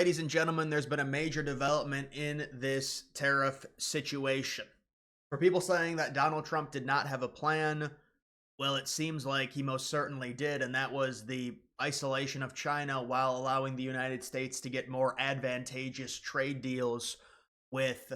Ladies and gentlemen, there's been a major development in this tariff situation. For people saying that Donald Trump did not have a plan, well, it seems like he most certainly did, and that was the isolation of China while allowing the United States to get more advantageous trade deals with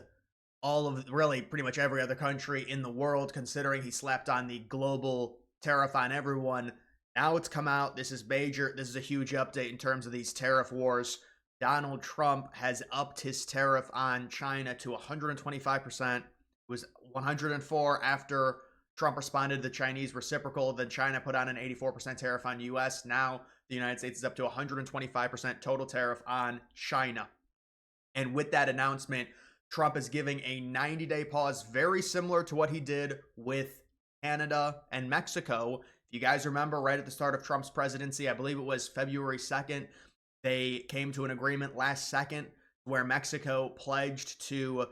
all of really pretty much every other country in the world, considering he slapped on the global tariff on everyone. Now it's come out. This is major. This is a huge update in terms of these tariff wars. Donald Trump has upped his tariff on China to 125%. It was 104 after Trump responded to the Chinese reciprocal. Then China put on an 84% tariff on US. Now the United States is up to 125% total tariff on China. And with that announcement, Trump is giving a 90-day pause, very similar to what he did with Canada and Mexico. If you guys remember, right at the start of Trump's presidency, I believe it was February 2nd, they came to an agreement last second where Mexico pledged to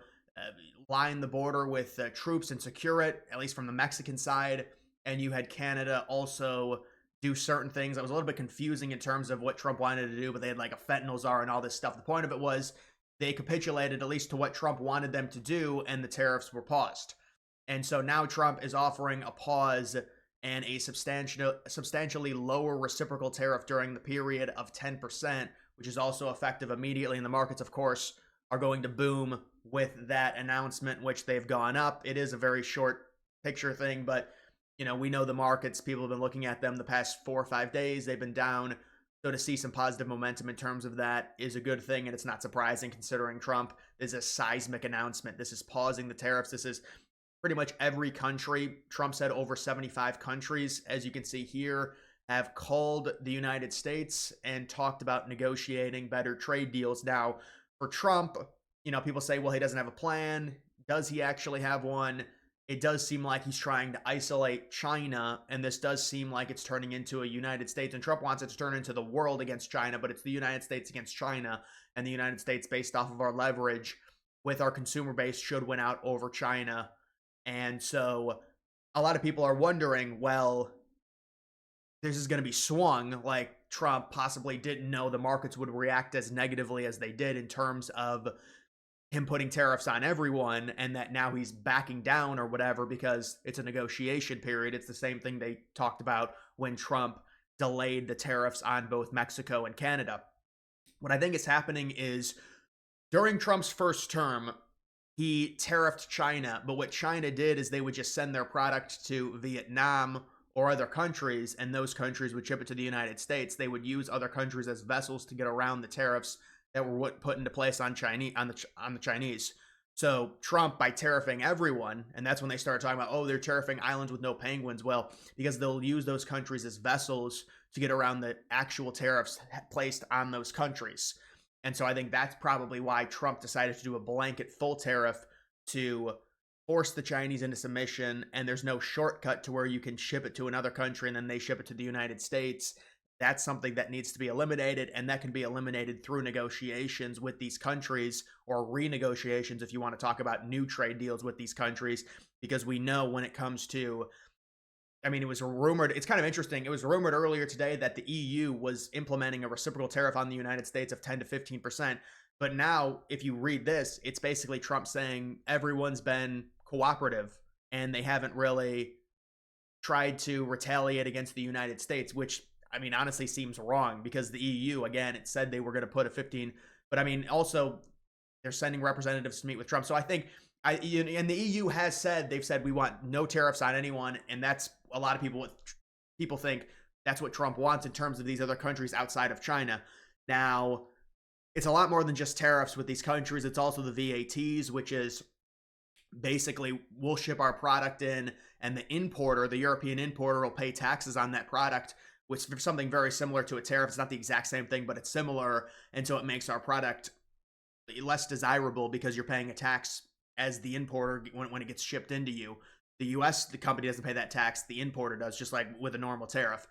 line the border with troops and secure it, at least from the Mexican side. And you had Canada also do certain things. That was a little bit confusing in terms of what Trump wanted to do, but they had like a fentanyl czar and all this stuff. The point of it was they capitulated at least to what Trump wanted them to do, and the tariffs were paused. And so now Trump is offering a pause and a substantially lower reciprocal tariff during the period of 10%, which is also effective immediately. And the markets, of course, are going to boom with that announcement, which they've gone up. It is a very short picture thing, but we know the markets, people have been looking at them the past 4 or 5 days. They've been down. So to see some positive momentum in terms of that is a good thing, and it's not surprising considering Trump is a seismic announcement. This is pausing the tariffs. This is pretty much every country. Trump said over 75 countries, as you can see here, have called the United States and talked about negotiating better trade deals. Now, for Trump, people say, well, he doesn't have a plan. Does he actually have one? It does seem like he's trying to isolate China, and this does seem like it's turning into a United States, and Trump wants it to turn into the world against China, but it's the United States against China, and the United States, based off of our leverage with our consumer base, should win out over China. And so a lot of people are wondering, well, this is going to be swung, like Trump possibly didn't know the markets would react as negatively as they did in terms of him putting tariffs on everyone, and that now he's backing down or whatever because it's a negotiation period. It's the same thing they talked about when Trump delayed the tariffs on both Mexico and Canada. What I think is happening is during Trump's first term, he tariffed China, but what China did is they would just send their product to Vietnam or other countries, and those countries would ship it to the United States. They would use other countries as vessels to get around the tariffs that were put into place on the Chinese. So Trump, by tariffing everyone, and that's when they started talking about, oh, they're tariffing islands with no penguins. Well, because they'll use those countries as vessels to get around the actual tariffs placed on those countries. And so I think that's probably why Trump decided to do a blanket full tariff to force the Chinese into submission, and there's no shortcut to where you can ship it to another country and then they ship it to the United States. That's something that needs to be eliminated, and that can be eliminated through negotiations with these countries, or renegotiations if you want to talk about new trade deals with these countries, because we know when it comes to, it was rumored, it's kind of interesting, it was rumored earlier today that the EU was implementing a reciprocal tariff on the United States of 10 to 15%, but now if you read this, it's basically Trump saying everyone's been cooperative and they haven't really tried to retaliate against the United States, which honestly seems wrong, because the EU, again, it said they were going to put a 15, but also they're sending representatives to meet with Trump. So I think, and the EU has said, they've said we want no tariffs on anyone, and that's a lot of people think that's what Trump wants in terms of these other countries outside of China. Now, it's a lot more than just tariffs with these countries. It's also the VATs, which is basically we'll ship our product in, and the importer, the European importer, will pay taxes on that product, which is something very similar to a tariff. It's not the exact same thing, but it's similar. And so it makes our product less desirable because you're paying a tax as the importer when it gets shipped into you. The US, the company doesn't pay that tax. The importer does, just like with a normal tariff.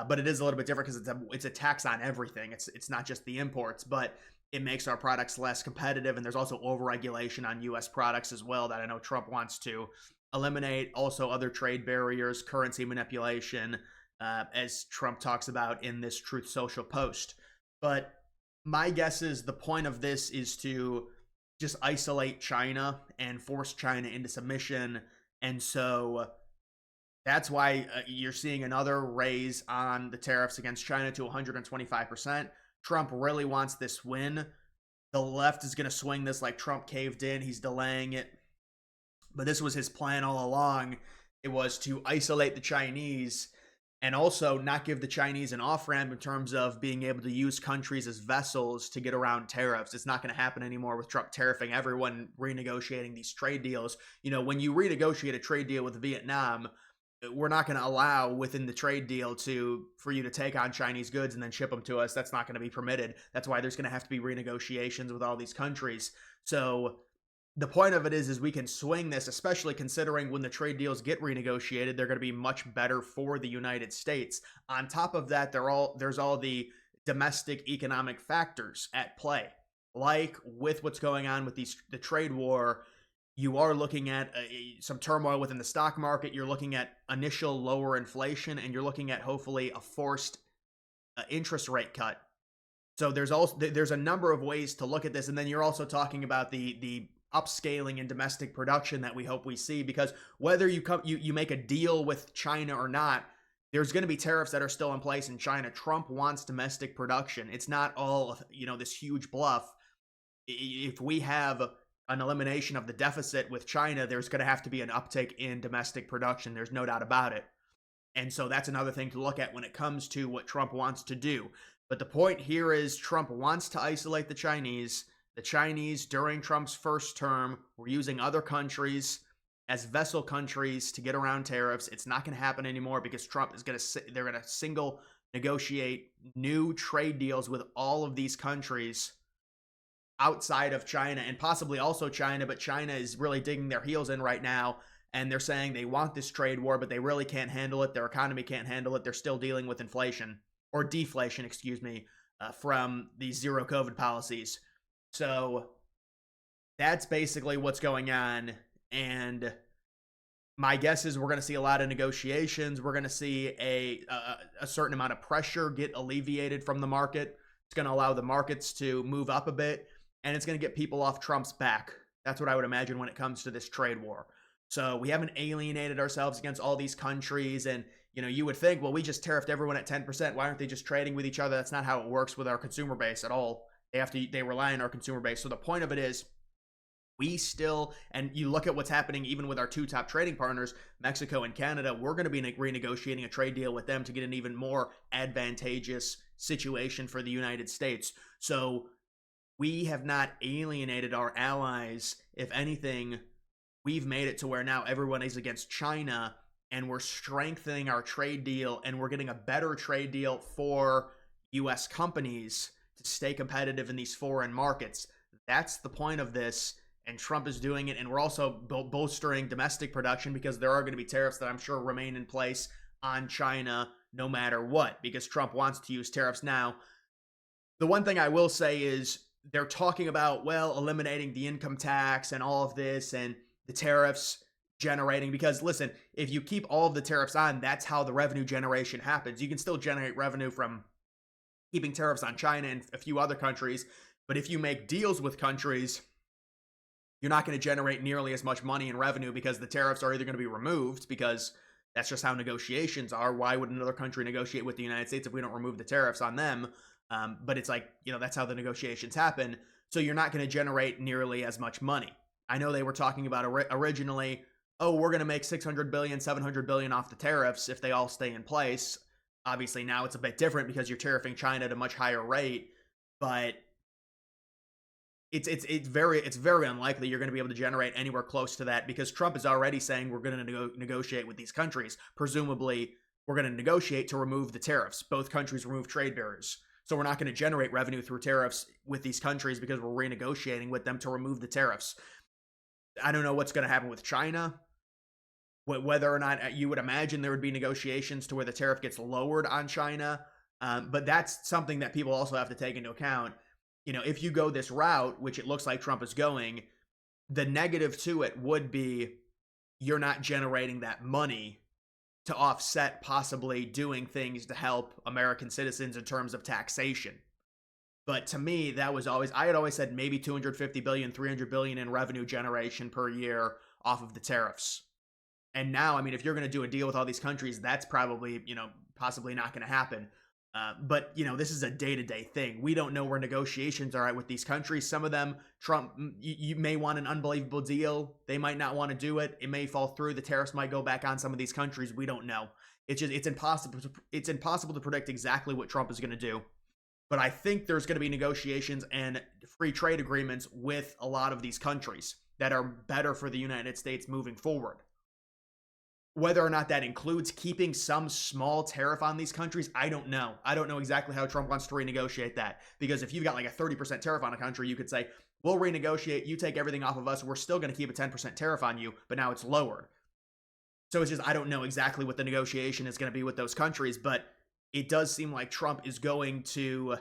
But it is a little bit different because it's a tax on everything. It's not just the imports, but it makes our products less competitive. And there's also overregulation on US products as well that I know Trump wants to eliminate. Also other trade barriers, currency manipulation, as Trump talks about in this Truth Social post. But My guess is the point of this is to just isolate China and force China into submission. And so that's why you're seeing another raise on the tariffs against China to 125%. Trump really wants this win. The left is going to swing this like Trump caved in. He's delaying it. But this was his plan all along. It was to isolate the Chinese and also not give the Chinese an off ramp in terms of being able to use countries as vessels to get around tariffs. It's not going to happen anymore with Trump tariffing everyone, renegotiating these trade deals. You know, when you renegotiate a trade deal with Vietnam, we're not going to allow within the trade deal for you to take on Chinese goods and then ship them to us. That's not going to be permitted. That's why there's going to have to be renegotiations with all these countries. So the point of it is we can swing this, especially considering when the trade deals get renegotiated, they're going to be much better for the United States. On top of that, there's all the domestic economic factors at play. Like with what's going on with the trade war, you are looking at some turmoil within the stock market. You're looking at initial lower inflation, and you're looking at hopefully a forced interest rate cut. So there's a number of ways to look at this, and then you're also talking about the upscaling in domestic production that we hope we see, because whether you make a deal with China or not, there's going to be tariffs that are still in place in China. Trump wants domestic production. It's not all, this huge bluff. If we have an elimination of the deficit with China, there's going to have to be an uptick in domestic production. There's no doubt about it. And so that's another thing to look at when it comes to what Trump wants to do. But the point here is Trump wants to isolate the Chinese. The Chinese, during Trump's first term, were using other countries as vessel countries to get around tariffs. It's not going to happen anymore because they're going to single negotiate new trade deals with all of these countries outside of China, and possibly also China, but China is really digging their heels in right now, and they're saying they want this trade war, but they really can't handle it. Their economy can't handle it. They're still dealing with inflation, or deflation, from these zero COVID policies. So that's basically what's going on, and my guess is we're going to see a lot of negotiations. We're going to see a certain amount of pressure get alleviated from the market. It's going to allow the markets to move up a bit, and it's going to get people off Trump's back. That's what I would imagine when it comes to this trade war. So we haven't alienated ourselves against all these countries, and you would think, well, we just tariffed everyone at 10%. Why aren't they just trading with each other? That's not how it works with our consumer base at all. They rely on our consumer base. So the point of it is, we still, and you look at what's happening even with our two top trading partners, Mexico and Canada, we're going to be renegotiating a trade deal with them to get an even more advantageous situation for the United States. So we have not alienated our allies. If anything, we've made it to where now everyone is against China, and we're strengthening our trade deal, and we're getting a better trade deal for U.S. companies to stay competitive in these foreign markets. That's the point of this, and Trump is doing it, and we're also bolstering domestic production because there are going to be tariffs that I'm sure remain in place on China no matter what, because Trump wants to use tariffs now. The one thing I will say is they're talking about, eliminating the income tax and all of this and the tariffs generating, because listen, if you keep all of the tariffs on, that's how the revenue generation happens. You can still generate revenue from keeping tariffs on China and a few other countries, but if you make deals with countries, you're not going to generate nearly as much money and revenue because the tariffs are either going to be removed, because that's just how negotiations are. Why would another country negotiate with the United States if we don't remove the tariffs on them? But it's like, that's how the negotiations happen. So you're not going to generate nearly as much money. I know they were talking about originally, we're going to make $600 billion, $700 billion off the tariffs if they all stay in place. Obviously now it's a bit different because you're tariffing China at a much higher rate, but it's very unlikely you're going to be able to generate anywhere close to that, because Trump is already saying we're going to negotiate with these countries. Presumably, we're going to negotiate to remove the tariffs. Both countries remove trade barriers. So we're not going to generate revenue through tariffs with these countries because we're renegotiating with them to remove the tariffs. I don't know what's going to happen with China, whether or not you would imagine there would be negotiations to where the tariff gets lowered on China. But that's something that people also have to take into account. If you go this route, which it looks like Trump is going, the negative to it would be you're not generating that money to offset possibly doing things to help American citizens in terms of taxation. But to me, that was always, I had always said maybe 250 billion, 300 billion in revenue generation per year off of the tariffs. And now, I mean, if you're going to do a deal with all these countries, that's probably, possibly not going to happen. But, this is a day to day thing. We don't know where negotiations are at with these countries. Some of them, Trump, you may want an unbelievable deal. They might not want to do it. It may fall through. The tariffs might go back on some of these countries. We don't know. It's impossible. It's impossible to predict exactly what Trump is going to do. But I think there's going to be negotiations and free trade agreements with a lot of these countries that are better for the United States moving forward. Whether or not that includes keeping some small tariff on these countries, I don't know. I don't know exactly how Trump wants to renegotiate that. Because if you've got like a 30% tariff on a country, you could say, we'll renegotiate, you take everything off of us, we're still going to keep a 10% tariff on you, but now it's lowered. So it's just, I don't know exactly what the negotiation is going to be with those countries, but it does seem like Trump is going to,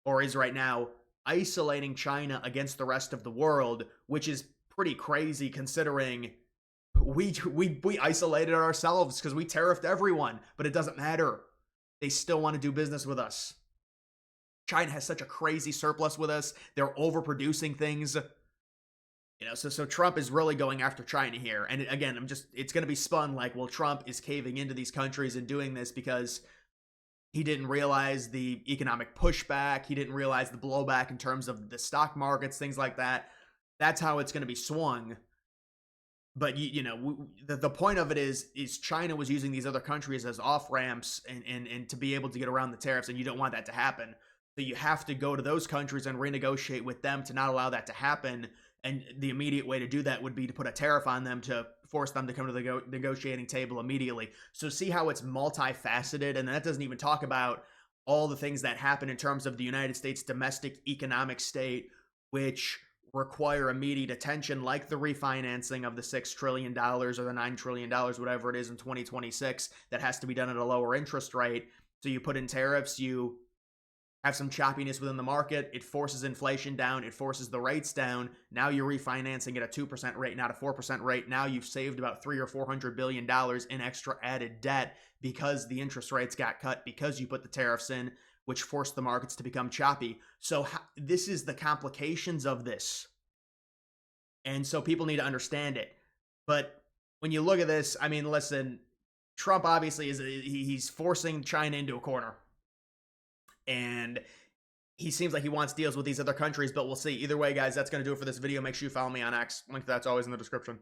or is right now, isolating China against the rest of the world, which is pretty crazy considering we isolated ourselves because we tariffed everyone, but it doesn't matter. They still want to do business with us. China has such a crazy surplus with us. They're overproducing things. So Trump is really going after China here. And again, it's going to be spun like, well, Trump is caving into these countries and doing this because he didn't realize the economic pushback. He didn't realize the blowback in terms of the stock markets, things like that. That's how it's going to be swung. But the point of it is China was using these other countries as off ramps and to be able to get around the tariffs, and you don't want that to happen. So you have to go to those countries and renegotiate with them to not allow that to happen. And the immediate way to do that would be to put a tariff on them to force them to come to the negotiating table immediately. So see how it's multifaceted, and that doesn't even talk about all the things that happen in terms of the United States domestic economic state, which require immediate attention, like the refinancing of the $6 trillion or the $9 trillion, whatever it is in 2026, that has to be done at a lower interest rate. So you put in tariffs, you have some choppiness within the market, it forces inflation down, it forces the rates down. Now you're refinancing at a 2% rate, not a 4% rate. Now you've saved about $300 or $400 billion in extra added debt because the interest rates got cut, because you put the tariffs in, which forced the markets to become choppy. So this is the complications of this. And so people need to understand it. But when you look at this, I mean, listen, Trump obviously he's forcing China into a corner. And he seems like he wants deals with these other countries, but we'll see. Either way, guys, that's going to do it for this video. Make sure you follow me on X. Link to that's always in the description.